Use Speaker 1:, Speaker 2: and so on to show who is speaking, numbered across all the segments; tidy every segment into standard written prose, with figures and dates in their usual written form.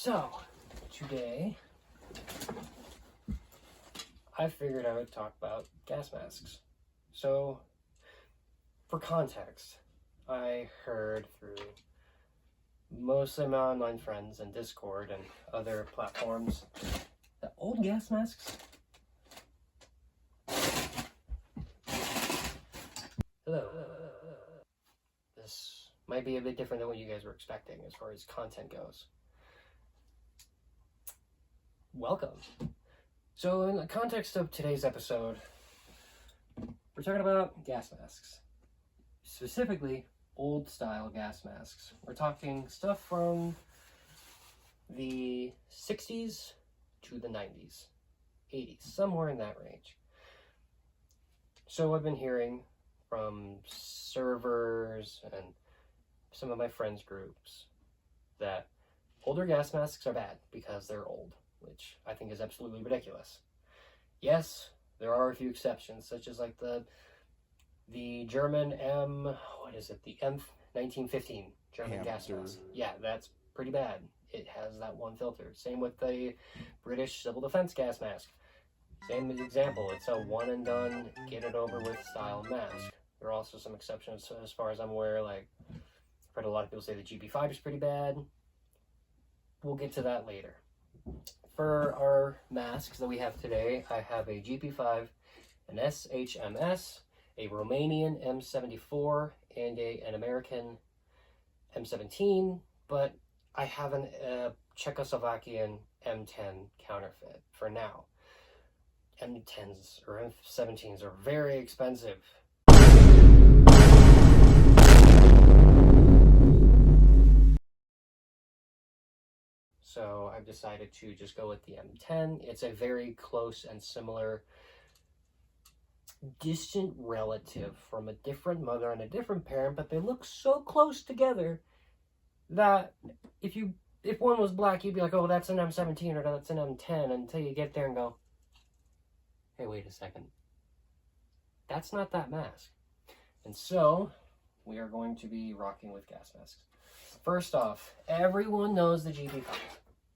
Speaker 1: So, today, I figured I would talk about gas masks. So, for context, I heard through mostly my online friends and Discord and other platforms that old gas masks. Hello. This might be a bit different than what you guys were expecting as far as content goes. Welcome. So in the context of today's episode, we're talking about gas masks. Specifically, old style gas masks. We're talking stuff from the 60s to the 90s, 80s, somewhere in that range. So I've been hearing from servers and some of my friends' groups that older gas masks are bad because they're old, which I think is absolutely ridiculous. Yes, there are a few exceptions, such as like the German the M1915 German gas mask. Yeah, that's pretty bad. It has that one filter. Same with the British civil defense gas mask. Same example, it's a one and done, get it over with style mask. There are also some exceptions as far as I'm aware, like I've heard a lot of people say the GP5 is pretty bad. We'll get to that later. For our masks that we have today, I have a GP5, an SHMS, a Romanian M74, and an American M17, but I have a Czechoslovakian M10 counterfeit for now. M10s or M17s are very expensive. So I've decided to just go with the M10. It's a very close and similar distant relative from a different mother and a different parent, but they look so close together that if one was black, you'd be like, oh, that's an M17 or that's an M10, until you get there and go, hey, wait a second. That's not that mask. And so we are going to be rocking with gas masks. First off, everyone knows the GP5.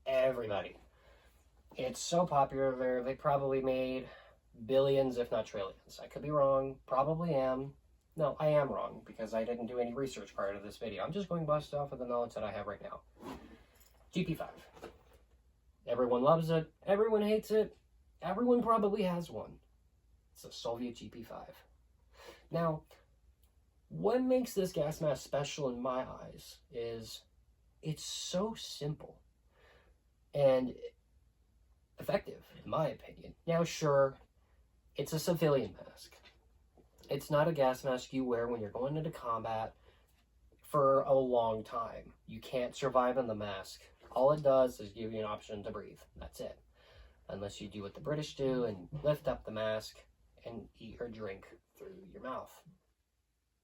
Speaker 1: Everybody. It's so popular. They probably made billions, if not trillions. I could be wrong. Probably am. No, I am wrong because I didn't do any research prior to this video. I'm just going bust off of the knowledge that I have right now. GP5. Everyone loves it. Everyone hates it. Everyone probably has one. It's a Soviet GP5. Now, what makes this gas mask special in my eyes is it's so simple and effective, in my opinion. Now, sure, it's a civilian mask. It's not a gas mask you wear when you're going into combat for a long time. You can't survive in the mask. All it does is give you an option to breathe. That's it. Unless you do what the British do and lift up the mask and eat or drink through your mouth.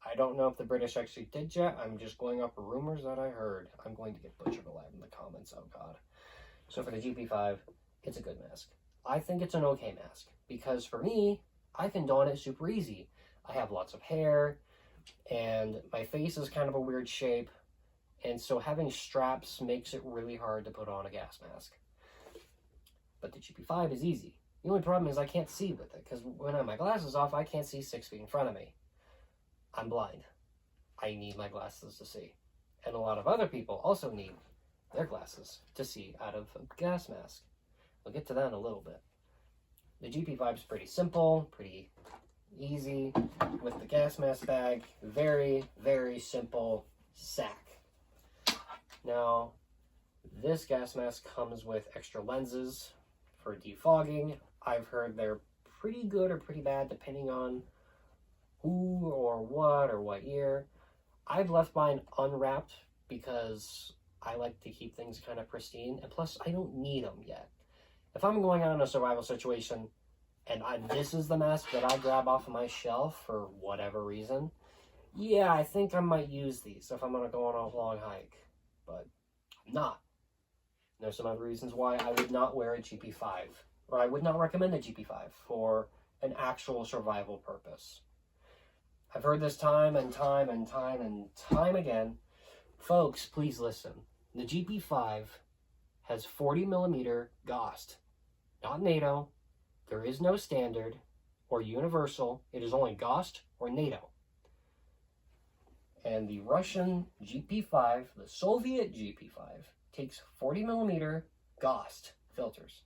Speaker 1: I don't know if the British actually did yet. I'm just going off of rumors that I heard. I'm going to get butchered alive in the comments. Oh, God. So for the GP5, it's a good mask. I think it's an okay mask because for me, I can don it super easy. I have lots of hair and my face is kind of a weird shape. And so having straps makes it really hard to put on a gas mask. But the GP5 is easy. The only problem is I can't see with it because when I have my glasses off, I can't see 6 feet in front of me. I'm blind. I need my glasses to see. And a lot of other people also need their glasses to see out of a gas mask. We'll get to that in a little bit. The GP5 is pretty simple, pretty easy. With the gas mask bag, very, very simple sack. Now, this gas mask comes with extra lenses for defogging. I've heard they're pretty good or pretty bad depending on who or what year. I've left mine unwrapped because I like to keep things kind of pristine, and plus I don't need them yet. If I'm going on in a survival situation and this is the mask that I grab off of my shelf for whatever reason, yeah, I think I might use these if I'm going to go on a long hike, but I'm not. And there's some other reasons why I would not wear a GP5, or I would not recommend a GP5 for an actual survival purpose. I've heard this time and time and time and time again. Folks, please listen. The GP5 has 40 millimeter GOST, not NATO. There is no standard or universal. It is only GOST or NATO. And the Russian GP5, the Soviet GP5, takes 40 millimeter GOST filters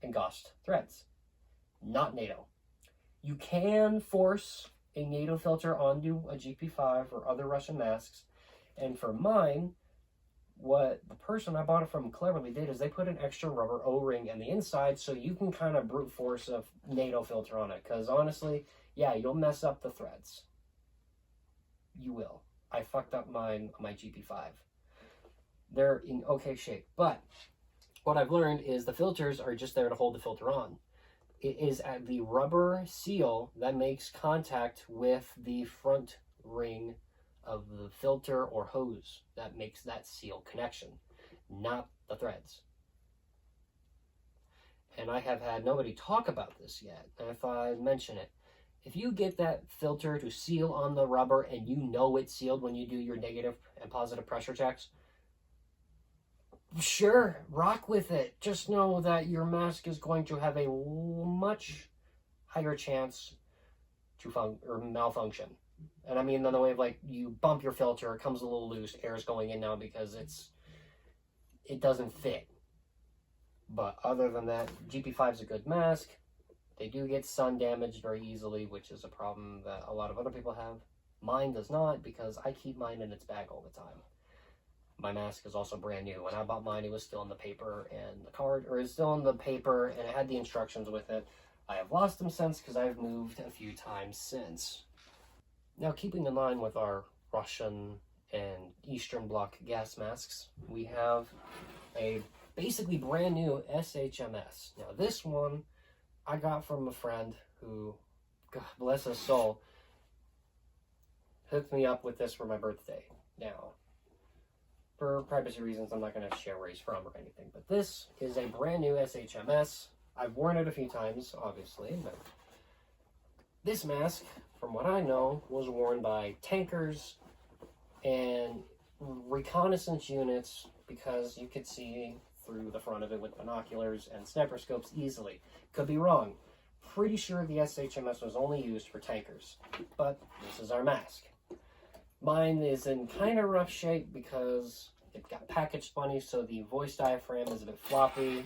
Speaker 1: and GOST threads, not NATO. You can force a NATO filter onto a GP5 or other Russian masks. And for mine, what the person I bought it from cleverly did is they put an extra rubber O-ring in the inside so you can kind of brute force a NATO filter on it. Because honestly, yeah, you'll mess up the threads. You will. I fucked up mine on my GP5. They're in okay shape. But what I've learned is the filters are just there to hold the filter on. It is at the rubber seal that makes contact with the front ring of the filter or hose that makes that seal connection, not the threads. And I have had nobody talk about this yet, and I thought I'd mention it. If you get that filter to seal on the rubber and you know it's sealed when you do your negative and positive pressure checks, sure, rock with it. Just know that your mask is going to have a much higher chance to malfunction. And I mean in the way of like you bump your filter, it comes a little loose, air's going in now because it doesn't fit. But other than that, GP5 is a good mask. They do get sun damaged very easily, which is a problem that a lot of other people have. Mine does not because I keep mine in its bag all the time. My mask is also brand new. When I bought mine, it was still in the paper and the card, or it's still in the paper and it had the instructions with it. I have lost them since because I've moved a few times since. Now, keeping in line with our Russian and Eastern Bloc gas masks, we have a basically brand new SHMS. Now, this one I got from a friend who, God bless his soul, hooked me up with this for my birthday. Now, for privacy reasons, I'm not going to share where he's from or anything, but this is a brand new SHMS. I've worn it a few times, obviously, but this mask, from what I know, was worn by tankers and reconnaissance units because you could see through the front of it with binoculars and sniper scopes easily. Could be wrong. Pretty sure the SHMS was only used for tankers, but this is our mask. Mine is in kind of rough shape because it got packaged funny, so the voice diaphragm is a bit floppy,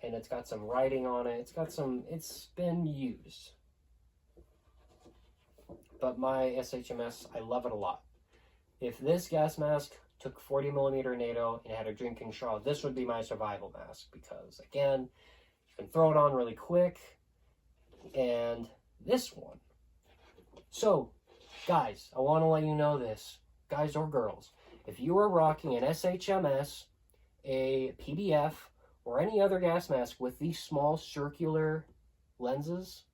Speaker 1: and it's got some writing on it. It's been used. But my SHMS, I love it a lot. If this gas mask took 40 millimeter NATO and had a drinking straw, this would be my survival mask because, again, you can throw it on really quick. And this one. So, guys, I want to let you know this, guys or girls. If you are rocking an SHMS, a PBF, or any other gas mask with these small circular lenses,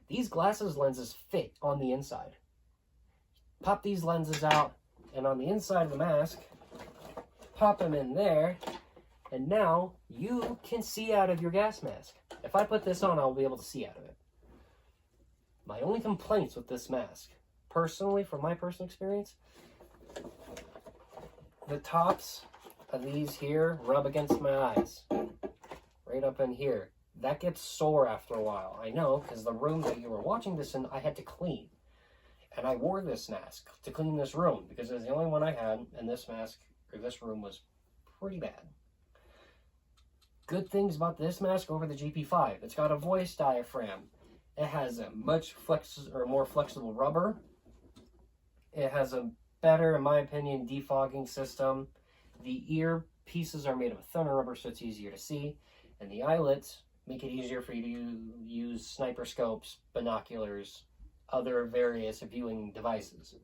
Speaker 1: these glasses lenses fit on the inside. Pop these lenses out, and on the inside of the mask, pop them in there, and now you can see out of your gas mask. If I put this on, I'll be able to see out of it. My only complaints with this mask, personally, from my personal experience, the tops of these here rub against my eyes. Right up in here. That gets sore after a while. I know, because the room that you were watching this in, I had to clean. And I wore this mask to clean this room, because it was the only one I had, and this mask, or this room, was pretty bad. Good things about this mask over the GP5. It's got a voice diaphragm. It has a much more flexible rubber. It has a better, in my opinion, defogging system. The ear pieces are made of a thinner rubber, so it's easier to see. And the eyelets make it easier for you to use sniper scopes, binoculars, other various viewing devices.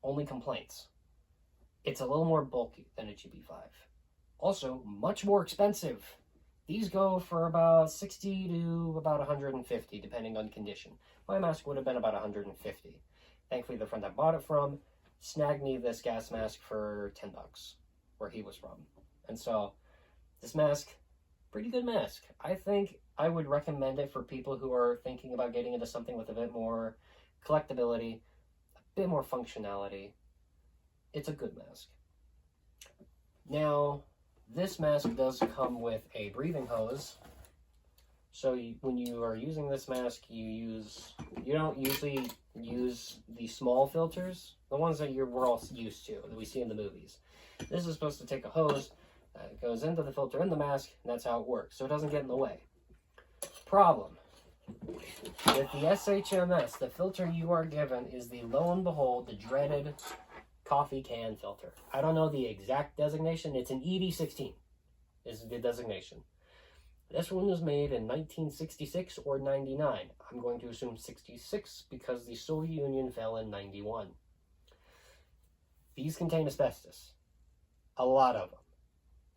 Speaker 1: Only complaints. It's a little more bulky than a GP5. Also, much more expensive. These go for about $60 to about $150, depending on condition. My mask would have been about $150. Thankfully, the friend I bought it from snagged me this gas mask for $10, where he was from. And so, this mask, pretty good mask. I think I would recommend it for people who are thinking about getting into something with a bit more collectability, a bit more functionality. It's a good mask. Now, this mask does come with a breathing hose. So when you are using this mask, you don't usually use the small filters, the ones that we're all used to, that we see in the movies. This is supposed to take a hose that goes into the filter in the mask, and that's how it works, so it doesn't get in the way. Problem. With the SHMS, the filter you are given is the, lo and behold, the dreaded coffee can filter. I don't know the exact designation. It's an ED16 is the designation. This one was made in 1966 or 99. I'm going to assume 66 because the Soviet Union fell in 91. These contain asbestos. A lot of them.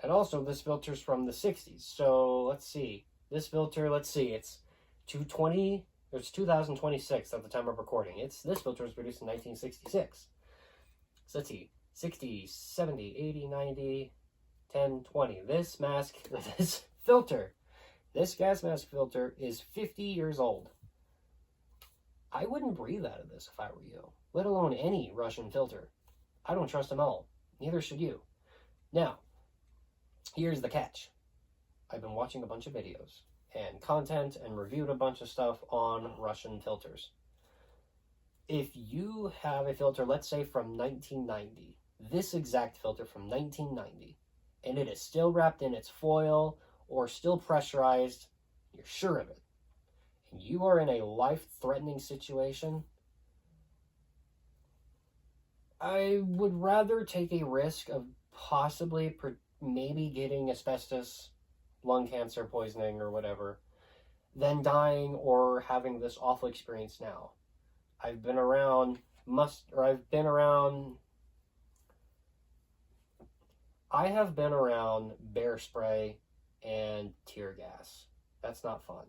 Speaker 1: And also, this filter's from the 60s. So, let's see. This filter, it's 2026 at the time of recording. This filter was produced in 1966. So, let's see. 60, 70, 80, 90, 10, 20. This mask, this filter, this gas mask filter is 50 years old. I wouldn't breathe out of this if I were you, let alone any Russian filter. I don't trust them all. Neither should you. Now, here's the catch. I've been watching a bunch of videos and content and reviewed a bunch of stuff on Russian filters. If you have a filter, let's say from 1990, this exact filter from 1990, and it is still wrapped in its foil or still pressurized, you're sure of it, and you are in a life-threatening situation, I would rather take a risk of possibly maybe getting asbestos, lung cancer, poisoning, or whatever, than dying or having this awful experience now. I have been around bear spray and tear gas. That's not fun.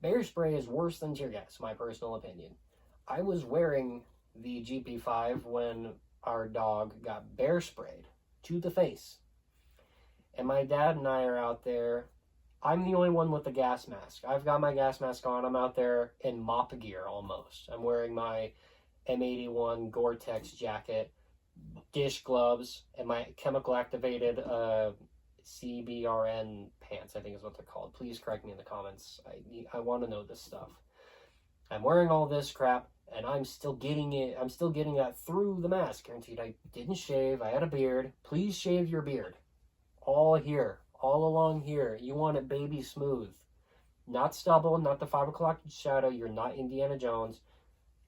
Speaker 1: Bear spray is worse than tear gas, my personal opinion. I was wearing the GP5 when our dog got bear sprayed to the face. And my dad and I are out there. I'm the only one with the gas mask. I've got my gas mask on. I'm out there in mop gear almost. I'm wearing my M81 Gore-Tex jacket, dish gloves, and my chemical activated CBRN pants, I think is what they're called. Please correct me in the comments. I want to know this stuff. I'm wearing all this crap, and I'm still getting it. I'm still getting that through the mask. Guaranteed. I didn't shave. I had a beard. Please shave your beard. All here. All along here. You want it baby smooth. Not stubble, not the 5 o'clock shadow. You're not Indiana Jones.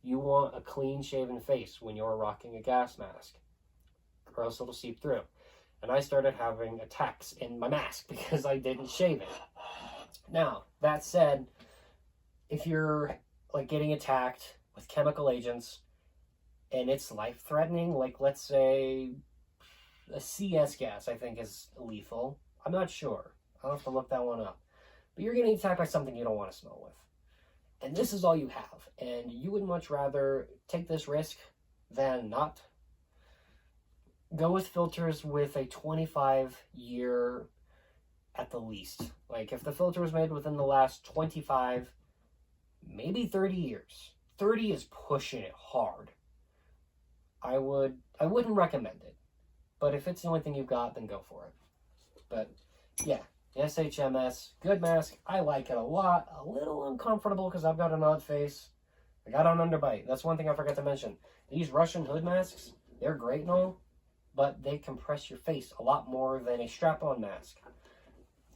Speaker 1: You want a clean shaven face when you're rocking a gas mask, or else it'll seep through. And I started having attacks in my mask because I didn't shave it. Now, that said, if you're like getting attacked with chemical agents and it's life-threatening, like let's say a CS gas, I think is lethal. I'm not sure. I'll have to look that one up. But you're getting attacked by something you don't want to smell with. And this is all you have. And you would much rather take this risk than not. Go with filters with a 25-year at the least. Like if the filter was made within the last 25, maybe 30 years. 30 is pushing it hard. I wouldn't recommend it. But if it's the only thing you've got, then go for it. But yeah, SHMS, good mask. I like it a lot. A little uncomfortable because I've got an odd face. I got an underbite. That's one thing I forgot to mention. These Russian hood masks, they're great and all, but they compress your face a lot more than a strap-on mask.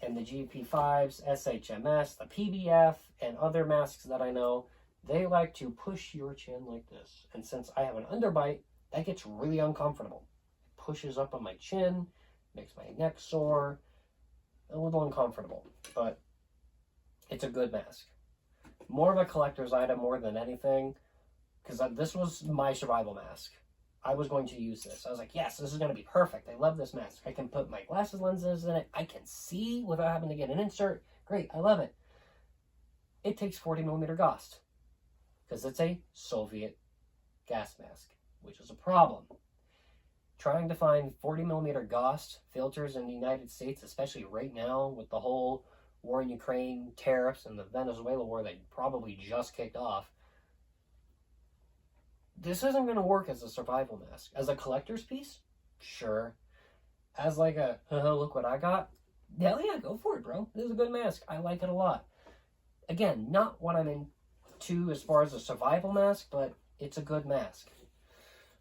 Speaker 1: And the GP5s, SHMS, the PBF, and other masks that I know, they like to push your chin like this. And since I have an underbite, that gets really uncomfortable. It pushes up on my chin, makes my neck sore, a little uncomfortable, but it's a good mask. More of a collector's item more than anything, because this was my survival mask. I was going to use this. I was like, yes, this is going to be perfect. I love this mask. I can put my glasses lenses in it. I can see without having to get an insert. Great, I love it. It takes 40mm GOST, because it's a Soviet gas mask, which is a problem. Trying to find 40mm GOST filters in the United States, especially right now with the whole war in Ukraine, tariffs, and the Venezuela war that probably just kicked off, this isn't going to work as a survival mask. As a collector's piece, sure. as like a, look what I got, hell yeah, go for it, bro. This is a good mask. I like it a lot. Again, not what I'm into as far as a survival mask, but it's a good mask.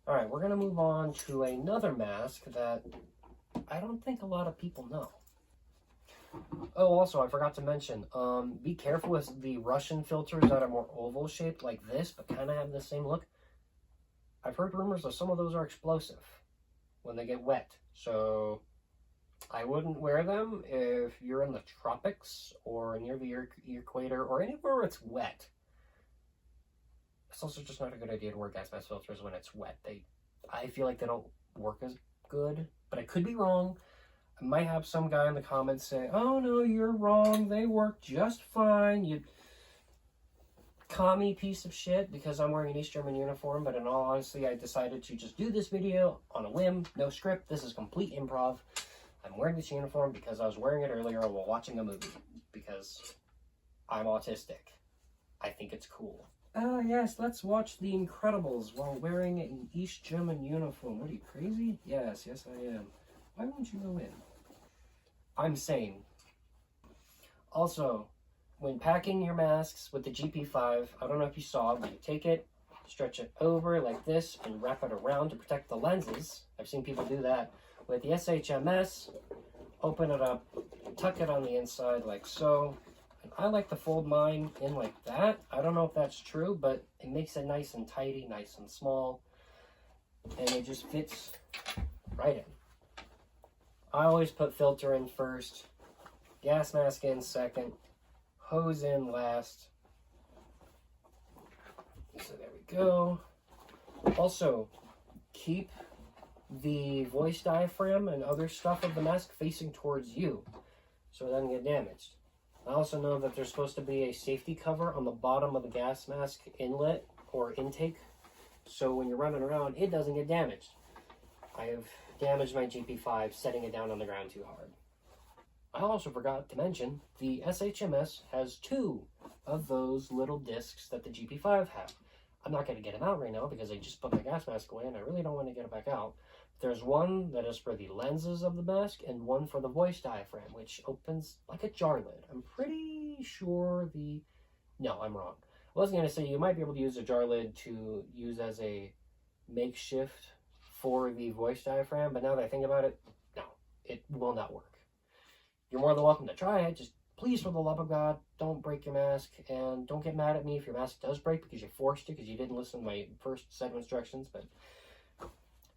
Speaker 1: All right, we're going to move on to another mask that I don't think a lot of people know. Oh, also, I forgot to mention, be careful with the Russian filters that are more oval shaped like this, but kind of have the same look. I've heard rumors that some of those are explosive when they get wet. So I wouldn't wear them if you're in the tropics or near the equator or anywhere where it's wet. It's also just not a good idea to wear gas mask filters when it's wet. I feel like they don't work as good, but I could be wrong. I might have some guy in the comments say, oh no, you're wrong. They work just fine. You commie piece of shit, because I'm wearing an East German uniform, but in all honesty, I decided to just do this video on a whim, no script. This is complete improv. I'm wearing this uniform because I was wearing it earlier while watching a movie, because I'm autistic. I think it's cool. Yes, let's watch The Incredibles while wearing an East German uniform. What are you, crazy? Yes, I am. Why won't you go in? I'm sane. Also, when packing your masks with the GP5, I don't know if you saw, but you take it, stretch it over like this, and wrap it around to protect the lenses. I've seen people do that. With the SHMS, open it up, tuck it on the inside like so. And I like to fold mine in like that. I don't know if that's true, but it makes it nice and tidy, nice and small. And it just fits right in. I always put filter in first, gas mask in second, hose in last. So there we go. Also, keep the voice diaphragm and other stuff of the mask facing towards you so it doesn't get damaged. I also know that there's supposed to be a safety cover on the bottom of the gas mask inlet or intake, so when you're running around, it doesn't get damaged. I have damaged my GP5 setting it down on the ground too hard. I also forgot to mention the SHMS has 2 of those little discs that the GP5 have. I'm not going to get them out right now because I just put my gas mask away and I really don't want to get it back out. There's one that is for the lenses of the mask and one for the voice diaphragm, which opens like a jar lid. I'm pretty sure no, I'm wrong. I was going to say you might be able to use a jar lid to use as a makeshift for the voice diaphragm, but now that I think about it, no, it will not work. You're more than welcome to try it. Just please, for the love of God, don't break your mask, and don't get mad at me if your mask does break because you forced to, because you didn't listen to my first set of instructions. But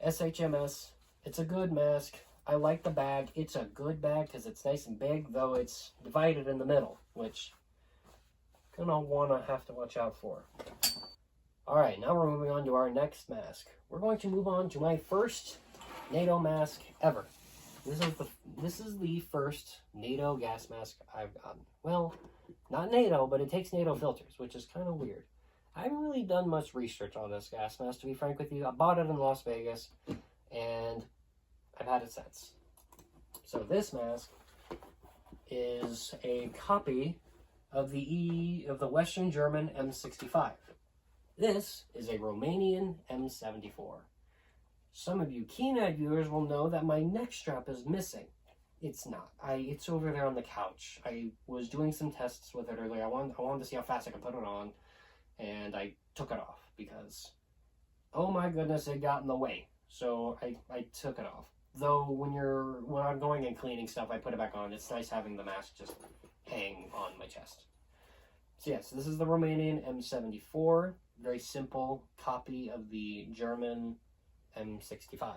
Speaker 1: SHMS, it's a good mask. I like the bag. It's a good bag because it's nice and big, though it's divided in the middle, which you're gonna have to watch out for. All right, now we're moving on to our next mask. We're going to move on to my first NATO mask ever. This is the first NATO gas mask I've gotten. Well, not NATO, but it takes NATO filters, which is kind of weird. I haven't really done much research on this gas mask, to be frank with you. I bought it in Las Vegas, and I've had it since. So this mask is a copy of the Western German M65. This is a Romanian M74. Some of you keen-eyed viewers will know that my neck strap is missing. It's not. It's over there on the couch. I was doing some tests with it earlier. I wanted to see how fast I could put it on, and I took it off because, oh my goodness, it got in the way. So I took it off. Though when I'm going and cleaning stuff, I put it back on. It's nice having the mask just hang on my chest. So yes, this is the Romanian M74. Very simple copy of the German M65.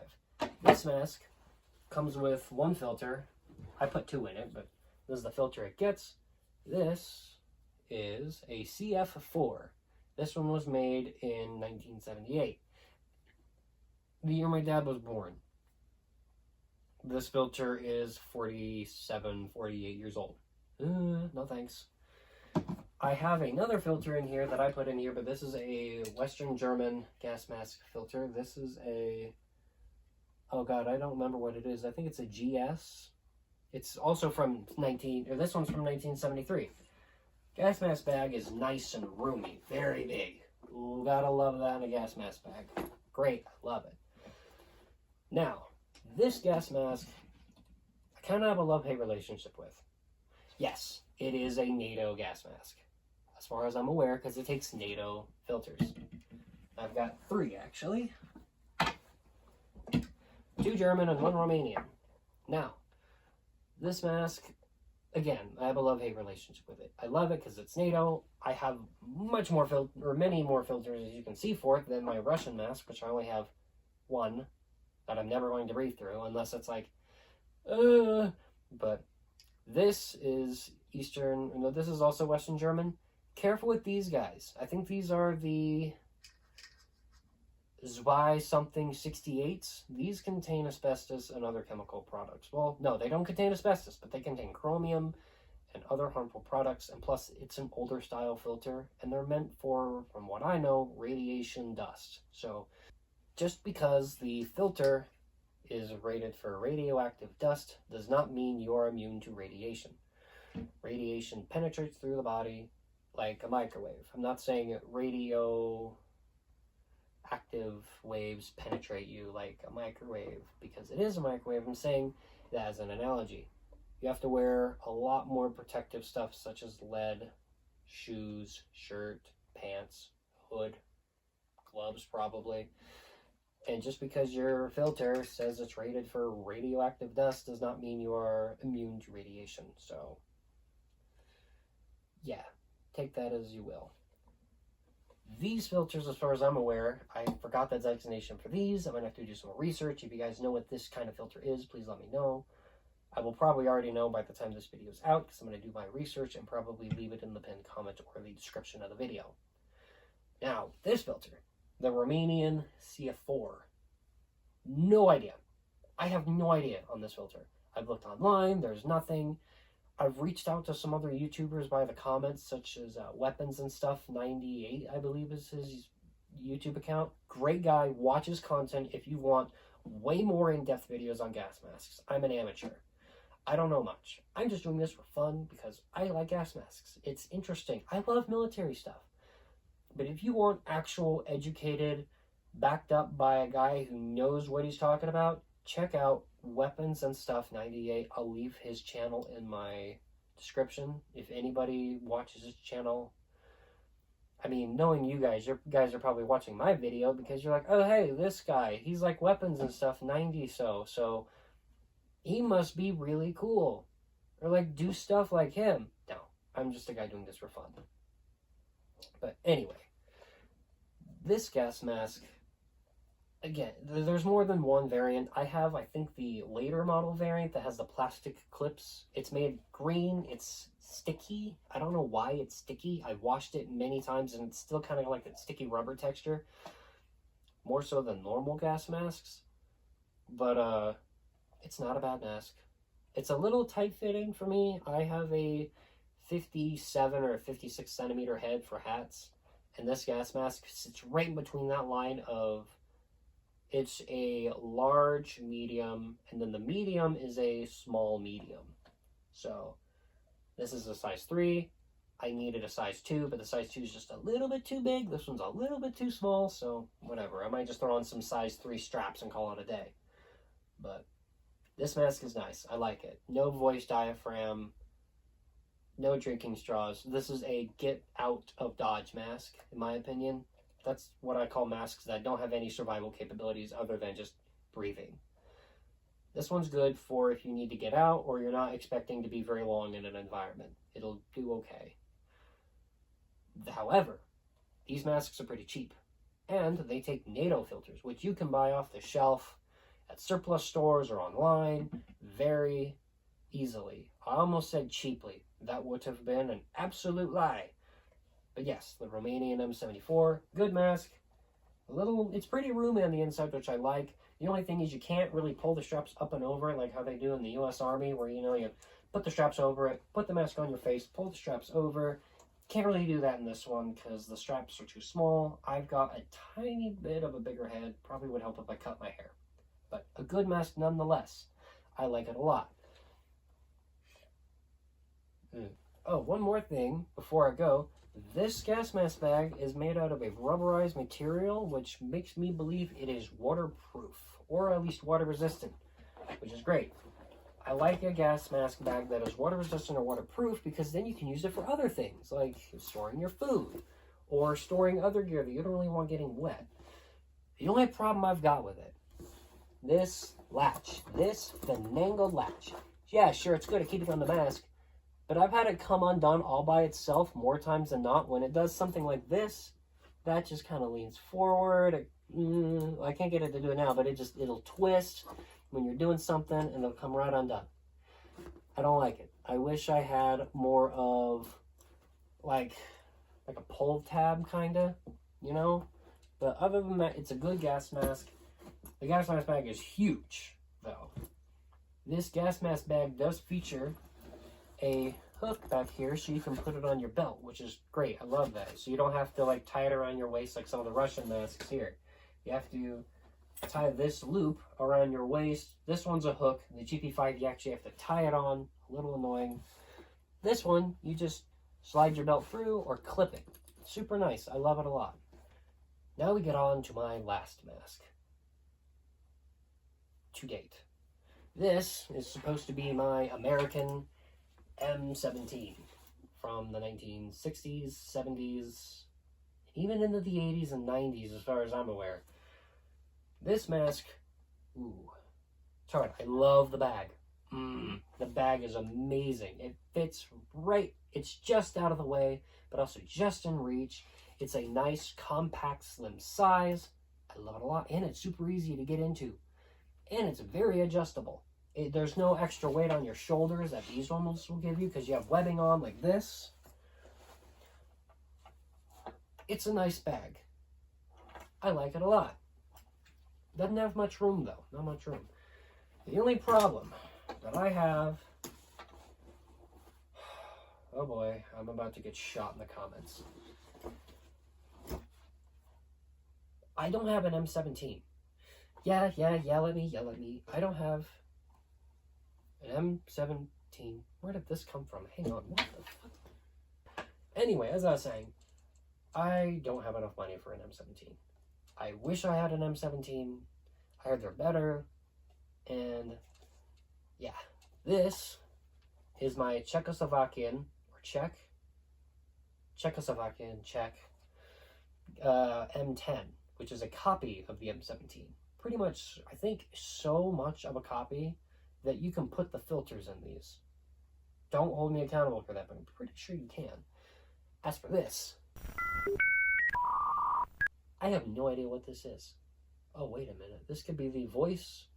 Speaker 1: This mask comes with one filter. I put 2 in it, but this is the filter it gets. This is a CF4. This one was made in 1978. The year my dad was born. This filter is 47, 48 years old. No thanks. I have another filter in here that I put in here, but this is a Western German gas mask filter. This is oh god, I don't remember what it is. I think it's a GS. It's also from this one's from 1973. Gas mask bag is nice and roomy, very big. Ooh, gotta love that in a gas mask bag. Great, I love it. Now, this gas mask kind of have a love-hate relationship with. Yes, it is a NATO gas mask, as far as I'm aware, because it takes NATO filters. I've got 3, actually. 2 German and 1 Romanian. Now, this mask, again, I have a love-hate relationship with it. I love it because it's NATO. I have many more filters, as you can see, for it than my Russian mask, which I only have 1 that I'm never going to breathe through, unless it's like, but this is Eastern, no, this is also Western German. Careful with these guys. I think these are the Zwei something 68s. These contain asbestos and other chemical products. Well, no, they don't contain asbestos, but they contain chromium and other harmful products, and plus it's an older style filter, and they're meant for, from what I know, radiation dust. So just because the filter is rated for radioactive dust does not mean you're immune to radiation. Radiation penetrates through the body like a microwave. I'm not saying radioactive waves penetrate you like a microwave, because it is a microwave. I'm saying that as an analogy. You have to wear a lot more protective stuff, such as lead, shoes, shirt, pants, hood, gloves probably. And just because your filter says it's rated for radioactive dust does not mean you are immune to radiation. So, yeah, take that as you will. These filters, as far as I'm aware, I forgot the designation for these. I'm going to have to do some more research. If you guys know what this kind of filter is, please let me know. I will probably already know by the time this video is out, because I'm going to do my research and probably leave it in the pinned comment or the description of the video. Now, this filter, the Romanian CF4. No idea. I have no idea on this filter. I've looked online, there's nothing. I've reached out to some other YouTubers by the comments, such as Weapons and Stuff 98, I believe is his YouTube account. Great guy, watch his content if you want way more in-depth videos on gas masks. I'm an amateur. I don't know much. I'm just doing this for fun because I like gas masks. It's interesting. I love military stuff. But if you want actual educated, backed up by a guy who knows what he's talking about, check out Weapons and Stuff 98. I'll leave his channel in my description. If anybody watches his channel, I mean, knowing you guys are probably watching my video because you're like, oh, hey, this guy, he's like Weapons and Stuff 90 so he must be really cool. Or like do stuff like him. No, I'm just a guy doing this for fun. But anyway, this gas mask, again, there's more than one variant. I have, I think, the later model variant that has the plastic clips. It's made green. It's sticky. I don't know why it's sticky. I washed it many times and it's still kind of like that sticky rubber texture. More so than normal gas masks. But it's not a bad mask. It's a little tight-fitting for me. I have a 57 or 56 centimeter head for hats. And this gas mask sits right in between that line of, it's a large, medium, and then the medium is a small medium. So this is a size 3. I needed a size 2, but the size 2 is just a little bit too big. This one's a little bit too small, so whatever. I might just throw on some size 3 straps and call it a day. But this mask is nice. I like it. No voice diaphragm. No drinking straws. This is a get out of Dodge mask, in my opinion. That's what I call masks that don't have any survival capabilities other than just breathing. This one's good for if you need to get out or you're not expecting to be very long in an environment. It'll do okay. However, these masks are pretty cheap. And they take NATO filters, which you can buy off the shelf at surplus stores or online very easily. I almost said cheaply. That would have been an absolute lie. But yes, the Romanian M74, good mask. It's pretty roomy on the inside, which I like. The only thing is you can't really pull the straps up and over it like how they do in the U.S. Army, where, you put the straps over it, put the mask on your face, pull the straps over. Can't really do that in this one because the straps are too small. I've got a tiny bit of a bigger head. Probably would help if I cut my hair. But a good mask nonetheless. I like it a lot. Oh, one more thing before I go. This gas mask bag is made out of a rubberized material, which makes me believe it is waterproof, or at least water resistant, which is great. I like a gas mask bag that is water resistant or waterproof because then you can use it for other things, like storing your food or storing other gear that you don't really want getting wet. The only problem I've got with it, this latch, this finagled latch. Yeah, sure, it's good at keeping on the mask, but I've had it come undone all by itself more times than not. When it does something like this, that just kind of leans forward. I can't get it to do it now, but it'll twist when you're doing something and it'll come right undone. I don't like it. I wish I had more of like a pull tab kind of, you know? But other than that, it's a good gas mask. The gas mask bag is huge, though. This gas mask bag does feature a hook back here so you can put it on your belt, which is great. I love that. So you don't have to like tie it around your waist like some of the Russian masks here. You have to tie this loop around your waist. This one's a hook. The GP5, you actually have to tie it on. A little annoying. This one, you just slide your belt through or clip it. Super nice. I love it a lot. Now we get on to my last mask to date. This is supposed to be my American M17 from the 1960s, 70s, even into the 80s and 90s as far as I'm aware. This mask, sorry, I love the bag. The bag is amazing. It fits right, it's just out of the way, but also just in reach. It's a nice, compact, slim size. I love it a lot, and it's super easy to get into. And it's very adjustable. There's no extra weight on your shoulders that these ones will give you because you have webbing on like this. It's a nice bag. I like it a lot. Doesn't have much room though, not much room. The only problem that I have, oh boy, I'm about to get shot in the comments. I don't have an M17. Yeah, yell at me. I don't have an M17. Where did this come from? Hang on, what the fuck? Anyway, as I was saying, I don't have enough money for an M17. I wish I had an M17. I heard they're better. And yeah, this is my Czechoslovakian M10, which is a copy of the M17. Pretty much, I think, so much of a copy that you can put the filters in these. Don't hold me accountable for that, but I'm pretty sure you can. As for this, I have no idea what this is. Oh, wait a minute. This could be the voice.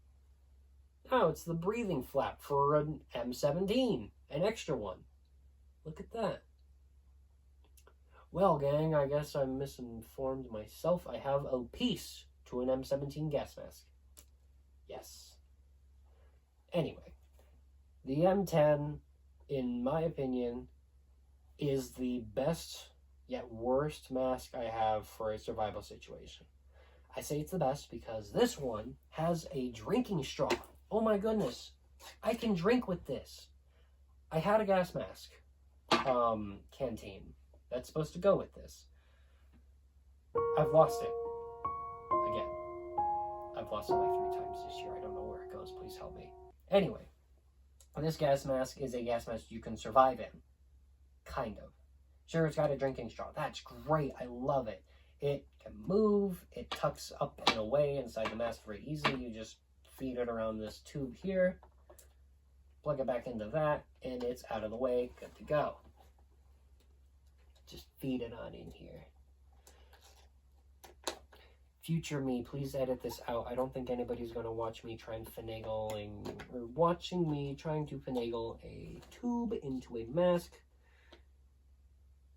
Speaker 1: No, it's the breathing flap for an M17. An extra one. Look at that. Well, gang, I guess I'm misinformed myself. I have a piece to an M17 gas mask. Yes. Anyway, the M10, in my opinion, is the best yet worst mask I have for a survival situation. I say it's the best because this one has a drinking straw. Oh my goodness. I can drink with this. I had a gas mask canteen that's supposed to go with this. I've lost it. Again. I've lost it like 3 times this year. I don't know where it goes. Please help me. Anyway, this gas mask is a gas mask you can survive in. Kind of. Sure, it's got a drinking straw. That's great. I love it. It can move. It tucks up and away inside the mask very easily. You just feed it around this tube here. Plug it back into that, and it's out of the way. Good to go. Just feed it on in here. Future me, please edit this out. I don't think anybody's going to watch me trying to watching me trying to finagle a tube into a mask.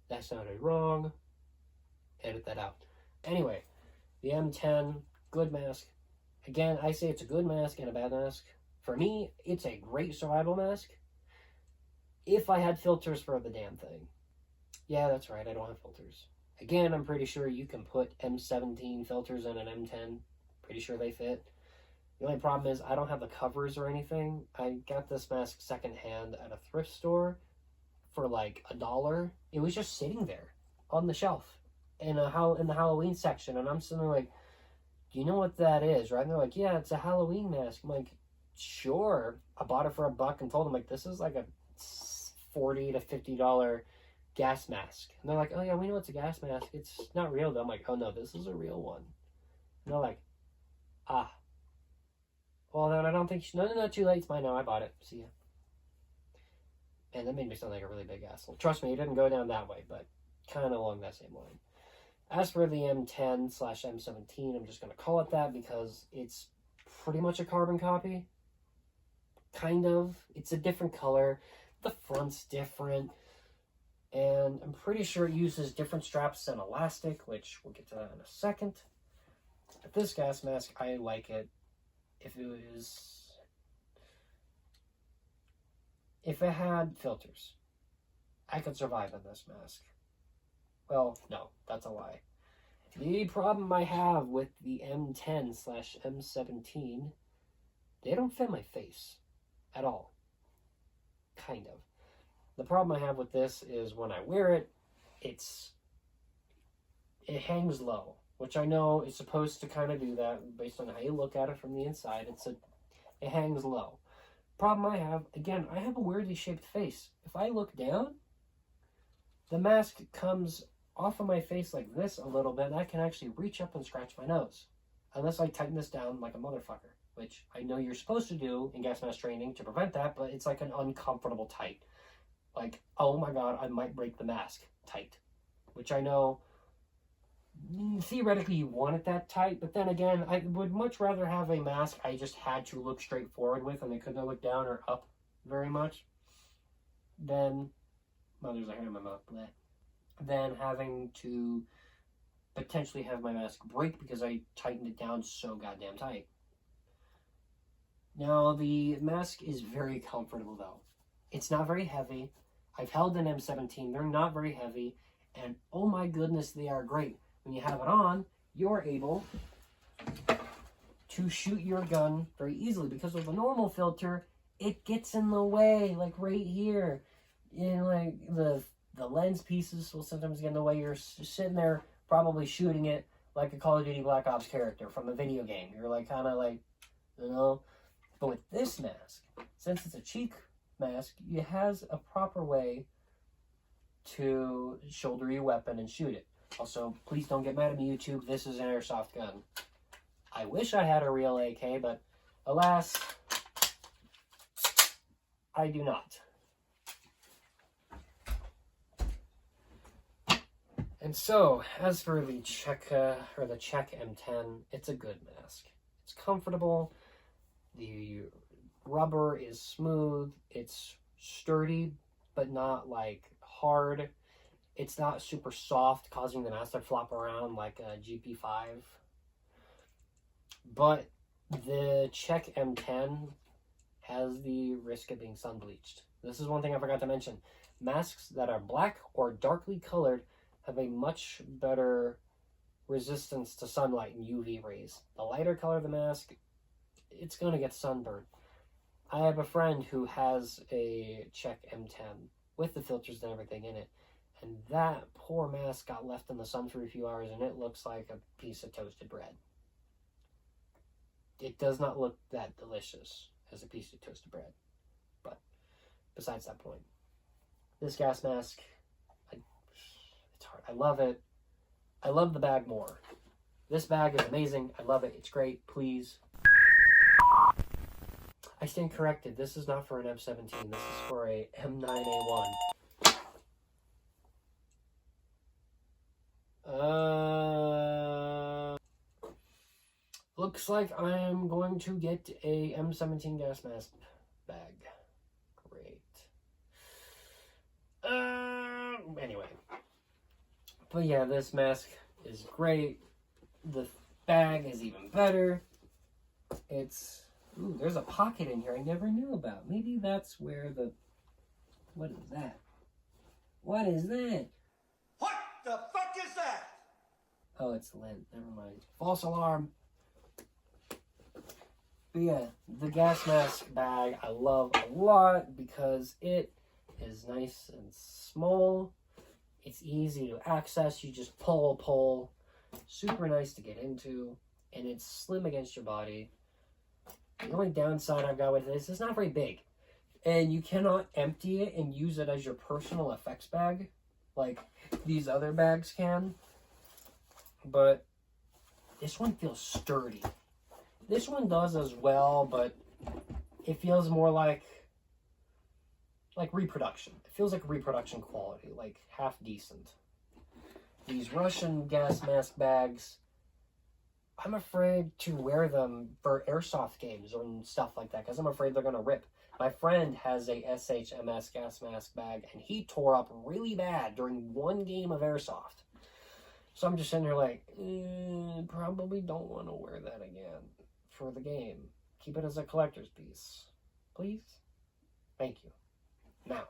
Speaker 1: That sounded wrong. Edit that out. Anyway, the M10, good mask. Again, I say it's a good mask and a bad mask. For me, it's a great survival mask. If I had filters for the damn thing. Yeah, that's right, I don't have filters. Again, I'm pretty sure you can put M17 filters in an M10. Pretty sure they fit. The only problem is I don't have the covers or anything. I got this mask secondhand at a thrift store for like $1. It was just sitting there on the shelf in the Halloween section, and I'm sitting there like, do you know what that is, right? And they're like, yeah, it's a Halloween mask. I'm like, sure. I bought it for $1 and told them, like, this is like a $40 to $50 gas mask. And they're like, oh yeah, we know it's a gas mask. It's not real though. I'm like, oh no, this is a real one. And they're like, ah. Well, then I don't think, no, too late. It's mine now. I bought it. See ya. And that made me sound like a really big asshole. Trust me, it didn't go down that way, but kind of along that same line. As for the M10/M17, I'm just going to call it that because it's pretty much a carbon copy. Kind of. It's a different color. The front's different. And I'm pretty sure it uses different straps and elastic, which we'll get to that in a second. But this gas mask, I like it. If it had filters, I could survive in this mask. Well, no, that's a lie. The problem I have with the M10/M17, they don't fit my face at all. Kind of. The problem I have with this is when I wear it, it hangs low, which I know is supposed to kind of do that based on how you look at it from the inside. It hangs low. Problem I have, again, I have a weirdly shaped face. If I look down, the mask comes off of my face like this a little bit, and I can actually reach up and scratch my nose. Unless I tighten this down like a motherfucker, which I know you're supposed to do in gas mask training to prevent that, but it's like an uncomfortable tight. Like, oh my god, I might break the mask tight. Which I know, theoretically you want it that tight, but then again, I would much rather have a mask I just had to look straight forward with and I couldn't look down or up very much than, well, there's a hair in my mouth, than having to potentially have my mask break because I tightened it down so goddamn tight. Now, the mask is very comfortable though. It's not very heavy. I've held an M17. They're not very heavy. And oh my goodness, they are great. When you have it on, you're able to shoot your gun very easily. Because with a normal filter, it gets in the way, like right here. You know, like the lens pieces will sometimes get in the way. You're sitting there probably shooting it like a Call of Duty Black Ops character from a video game. You're like, kind of like, you know. But with this mask, since it's a cheek mask, it has a proper way to shoulder your weapon and shoot it. Also, please don't get mad at me, YouTube. This is an airsoft gun. I wish I had a real AK, but alas, I do not. And so, as for the Czech M10, it's a good mask. It's comfortable. The rubber is smooth. It's sturdy, but not like hard. It's not super soft, causing the mask to flop around like a GP5. But the Czech M10 has the risk of being sun bleached. This is one thing I forgot to mention. Masks that are black or darkly colored have a much better resistance to sunlight and UV rays. The lighter color of the mask, it's going to get sunburned. I have a friend who has a Czech M10 with the filters and everything in it. And that poor mask got left in the sun for a few hours and it looks like a piece of toasted bread. It does not look that delicious as a piece of toasted bread. But besides that point, this gas mask, it's hard. I love it. I love the bag more. This bag is amazing. I love it. It's great. Please. I stand corrected. This is not for an M17. This is for a M9A1. Looks like I am going to get a M17 gas mask bag. Great. Anyway. But yeah, this mask is great. The bag is even better. It's... Ooh, there's a pocket in here I never knew about. Maybe that's where the... What is that? What is that?
Speaker 2: What the fuck is that?
Speaker 1: Oh, it's lint. Never mind. False alarm. But yeah, the gas mask bag I love a lot because it is nice and small. It's easy to access. You just pull. Super nice to get into. And it's slim against your body. The only downside I've got with this is it's not very big. And you cannot empty it and use it as your personal effects bag like these other bags can. But this one feels sturdy. This one does as well, but it feels more like reproduction. It feels like reproduction quality, like half decent. These Russian gas mask bags, I'm afraid to wear them for airsoft games and stuff like that because I'm afraid they're going to rip. My friend has a SHMS gas mask bag and he tore up really bad during one game of airsoft. So I'm just sitting here like, probably don't want to wear that again for the game. Keep it as a collector's piece. Please? Thank you. Now,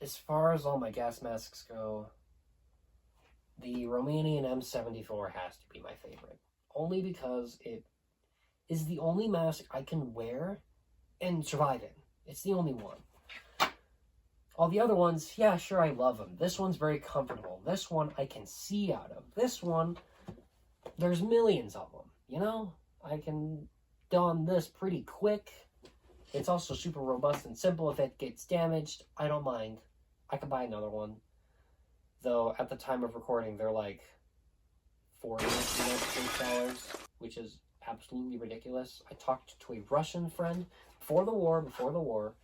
Speaker 1: as far as all my gas masks go, the Romanian M74 has to be my favorite. Only because it is the only mask I can wear and survive in. It's the only one. All the other ones, yeah, sure, I love them. This one's very comfortable. This one I can see out of. This one, there's millions of them, you know? I can don this pretty quick. It's also super robust and simple. If it gets damaged, I don't mind. I could buy another one. Though, at the time of recording, they're like $40, which is absolutely ridiculous. I talked to a Russian friend before the war,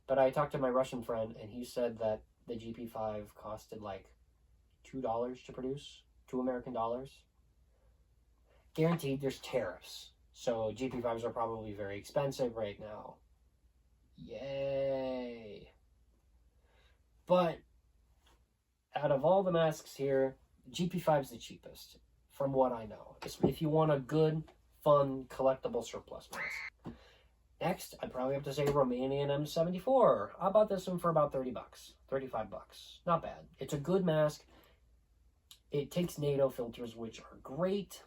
Speaker 1: but I talked to my Russian friend, and he said that the GP5 costed like $2 to produce, $2 American dollars. Guaranteed there's tariffs. So GP5s are probably very expensive right now. Yay. But out of all the masks here, GP5 is the cheapest, from what I know. If you want a good, fun, collectible surplus mask. Next, I'd probably have to say Romanian M74. I bought this one for about $30, $35. Not bad. It's a good mask. It takes NATO filters, which are great.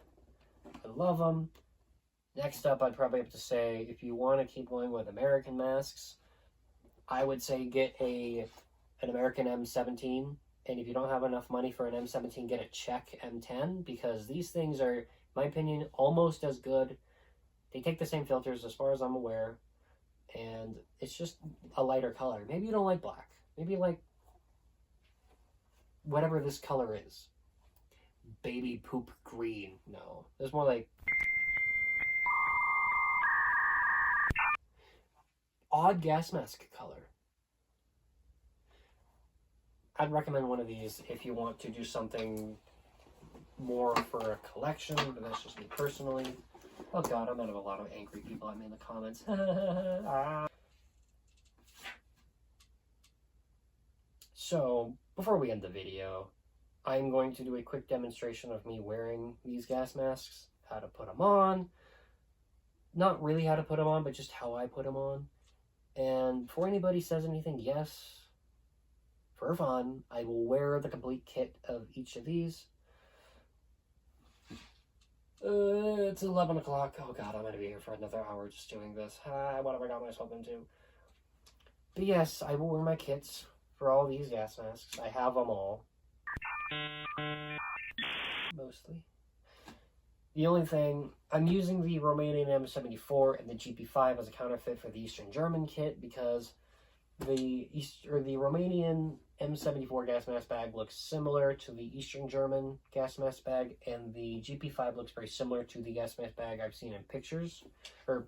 Speaker 1: I love them. Next up, I'd probably have to say, if you want to keep going with American masks, I would say get an American M17. And if you don't have enough money for an M17, get a Czech M10, because these things are, in my opinion, almost as good. They take the same filters as far as I'm aware, and it's just a lighter color. Maybe you don't like black. Maybe you like whatever this color is. Baby poop green. No. There's more like odd gas mask color. I'd recommend one of these if you want to do something more for a collection, but that's just me personally. Oh god, I'm out of a lot of angry people at me in the comments. So, before we end the video, I'm going to do a quick demonstration of me wearing these gas masks, how to put them on. Not really how to put them on, but just how I put them on. And before anybody says anything, yes, for fun, I will wear the complete kit of each of these. It's 11 o'clock. Oh god, I'm going to be here for another hour just doing this. What have I got myself into? But yes, I will wear my kits for all these gas masks. I have them all. Mostly. The only thing, I'm using the Romanian M74 and the GP5 as a counterfeit for the Eastern German kit because the Romanian M74 gas mask bag looks similar to the Eastern German gas mask bag, and the GP5 looks very similar to the gas mask bag I've seen in pictures. Or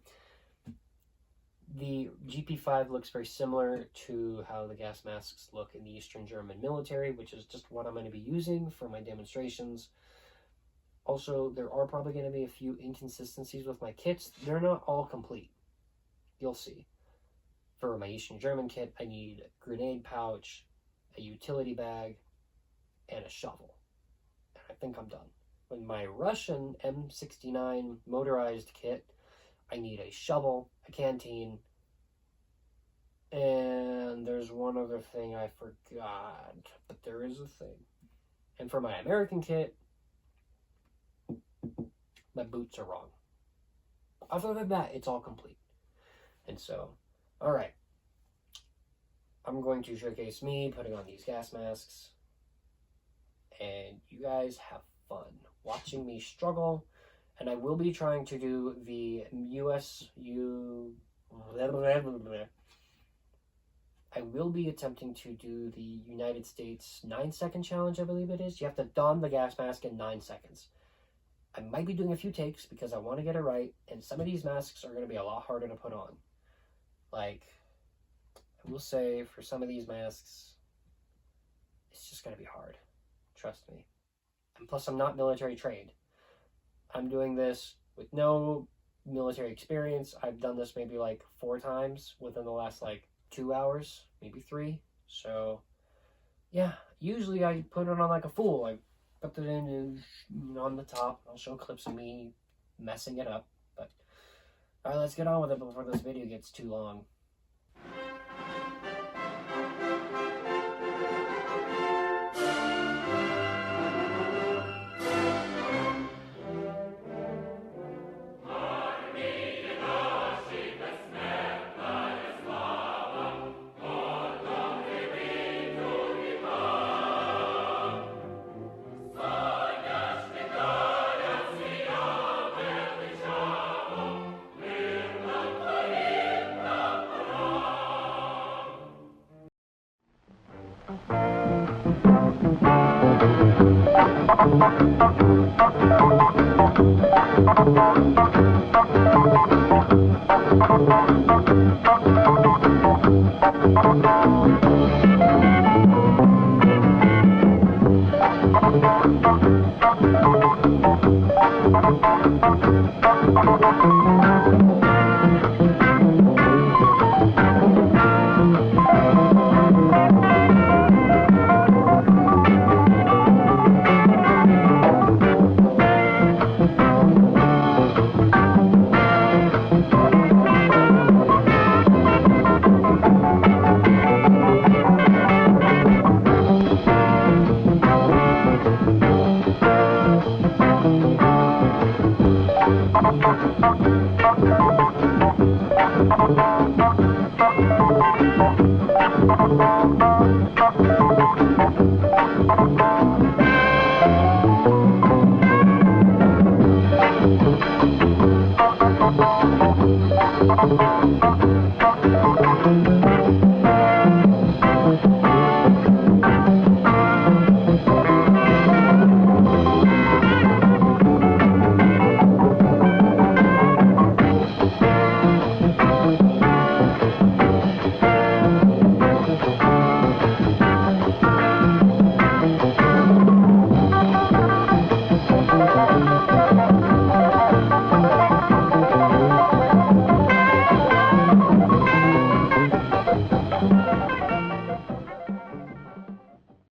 Speaker 1: the GP5 looks very similar to how the gas masks look in the Eastern German military, which is just what I'm going to be using for my demonstrations. Also, there are probably going to be a few inconsistencies with my kits. They're not all complete. You'll see. For my Eastern German kit, I need a grenade pouch, a utility bag, and a shovel. And I think I'm done. With my Russian M69 motorized kit, I need a shovel, a canteen, and there's one other thing I forgot, but there is a thing. And for my American kit, my boots are wrong. Other than that, it's all complete. And so, alright. I'm going to showcase me putting on these gas masks. And you guys have fun watching me struggle And I will be trying to do the I will be attempting to do the United States 9-second challenge, I believe it is. You have to don the gas mask in 9 seconds. I might be doing a few takes because I want to get it right, and some of these masks are going to be a lot harder to put on. Like, I will say, for some of these masks, it's just going to be hard. Trust me. And plus, I'm not military trained. I'm doing this with no military experience. I've done this maybe like 4 times within the last like 2 hours, maybe 3. So, yeah, usually I put it on like a fool. I put it in on the top. I'll show clips of me messing it up. But, alright, let's get on with it before this video gets too long.